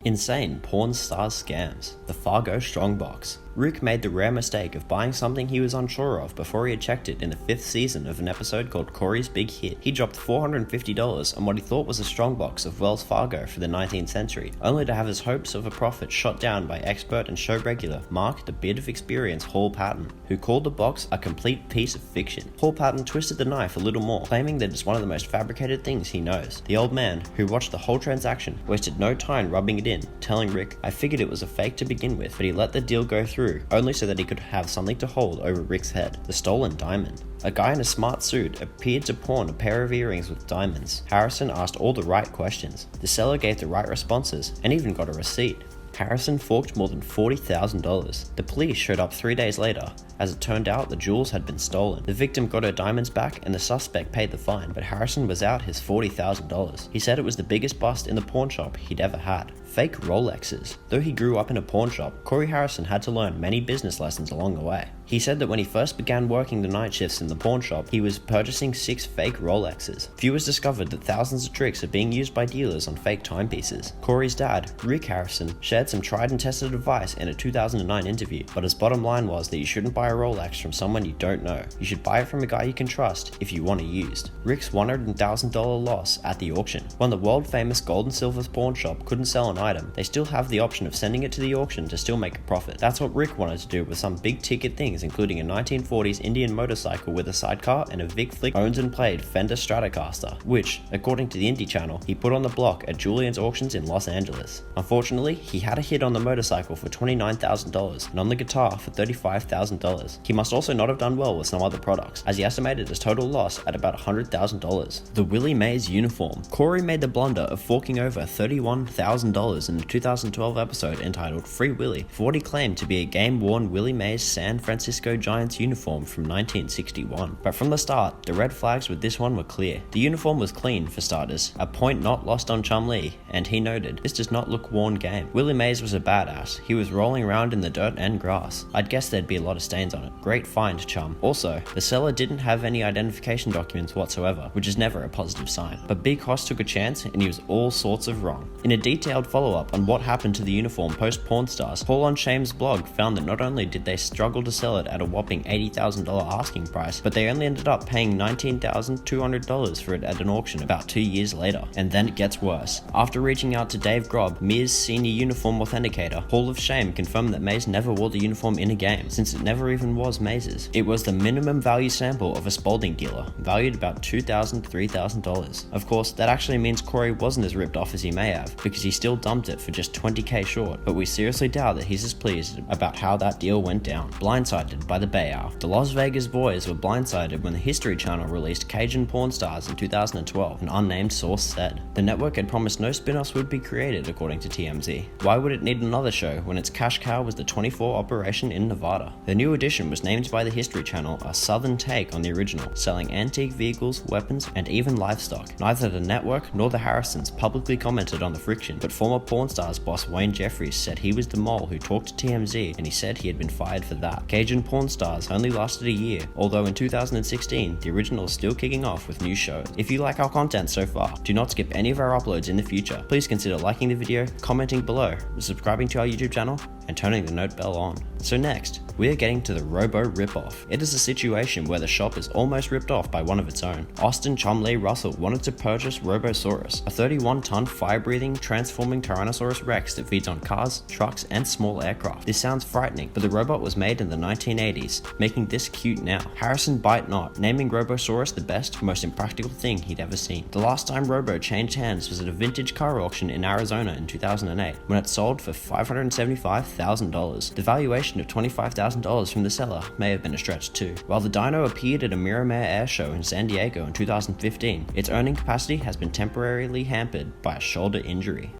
Insane porn stars scams. The Fargo Strongbox. Rick made the rare mistake of buying something he was unsure of before he had checked it in the 5th season of an episode called Corey's Big Hit. He dropped $450 on what he thought was a strongbox of Wells Fargo for the 19th century, only to have his hopes of a profit shot down by expert and show regular Mark the Bit of Experience Hall Patton, who called the box a complete piece of fiction. Hall Patton twisted the knife a little more, claiming that it's one of the most fabricated things he knows. The old man, who watched the whole transaction, wasted no time rubbing it in, telling Rick, "I figured it was a fake to begin with, but he let the deal go through, only so that he could have something to hold over Rick's head, the stolen diamond." A guy in a smart suit appeared to pawn a pair of earrings with diamonds. Harrison asked all the right questions. The seller gave the right responses, and even got a receipt. Harrison forked more than $40,000. The police showed up 3 days later. As it turned out, the jewels had been stolen. The victim got her diamonds back and the suspect paid the fine, but Harrison was out his $40,000. He said it was the biggest bust in the pawn shop he'd ever had. Fake Rolexes. Though he grew up in a pawn shop, Corey Harrison had to learn many business lessons along the way. He said that when he first began working the night shifts in the pawn shop, he was purchasing 6 fake Rolexes. Viewers discovered that thousands of tricks are being used by dealers on fake timepieces. Corey's dad, Rick Harrison, shared some tried and tested advice in a 2009 interview, but his bottom line was that you shouldn't buy a Rolex from someone you don't know. You should buy it from a guy you can trust if you want it used. Rick's $100,000 loss at the auction. When the world famous Gold and Silver pawn shop couldn't sell an item, they still have the option of sending it to the auction to still make a profit. That's what Rick wanted to do with some big ticket things, including a 1940s Indian motorcycle with a sidecar and a Vic Flick owned and played Fender Stratocaster, which, according to the Indie Channel, he put on the block at Julian's Auctions in Los Angeles. Unfortunately, he had a hit on the motorcycle for $29,000 and on the guitar for $35,000. He must also not have done well with some other products, as he estimated his total loss at about $100,000. The Willie Mays uniform. Corey made the blunder of forking over $31,000 in the 2012 episode entitled Free Willy for what he claimed to be a game-worn Willie Mays San Francisco Giants uniform from 1961. But from the start, the red flags with this one were clear. The uniform was clean, for starters, a point not lost on Chumlee, and he noted, "This does not look worn game." Willie Mays was a badass. He was rolling around in the dirt and grass. I'd guess there'd be a lot of stains on it. Great find, chum. Also, the seller didn't have any identification documents whatsoever, which is never a positive sign. But Big Hoss took a chance and he was all sorts of wrong. In a detailed follow-up on what happened to the uniform post-Pawn Stars, Paul on Shame's blog found that not only did they struggle to sell it at a whopping $80,000 asking price, but they only ended up paying $19,200 for it at an auction about 2 years later. And then it gets worse. After reaching out to Dave Grob, Mir's senior uniform authenticator, Hall of Shame confirmed that Mays never wore the uniform in a game, since it never even was Mays's. It was the minimum value sample of a Spalding dealer, valued about $2,000 to $3,000. Of course, that actually means Corey wasn't as ripped off as he may have, because he still dumped it for just $20K short, but we seriously doubt that he's as pleased about how that deal went down. Blindsided by the Bay Hour. The Las Vegas boys were blindsided when the History Channel released Cajun Porn Stars in 2012, an unnamed source said. The network had promised no spin-offs would be created, according to TMZ. Why would it need another show when its cash cow was the 24 operation in Nevada? The new edition was named by the History Channel a southern take on the original, selling antique vehicles, weapons, and even livestock. Neither the network nor the Harrisons publicly commented on the friction, but former Porn Stars boss Wayne Jeffries said he was the mole who talked to TMZ, and he said he had been fired for that. Cajun Porn Stars only lasted a year, although in 2016, the original is still kicking off with new shows. If you like our content so far, do not skip any of our uploads in the future. Please consider liking the video, commenting below, subscribing to our YouTube channel, and turning the note bell on. So next, we are getting to the Robo ripoff. It is a situation where the shop is almost ripped off by one of its own. Austin Chumlee Russell wanted to purchase Robosaurus, a 31-ton fire-breathing, transforming Tyrannosaurus Rex that feeds on cars, trucks, and small aircraft. This sounds frightening, but the robot was made in the 1980s, making this cute now. Harrison bite not, naming Robosaurus the best, most impractical thing he'd ever seen. The last time Robo changed hands was at a vintage car auction in Arizona in 2008, when it sold for $575,000. The valuation of $25,000 from the seller may have been a stretch too. While the dino appeared at a Miramar Air Show in San Diego in 2015, its earning capacity has been temporarily hampered by a shoulder injury.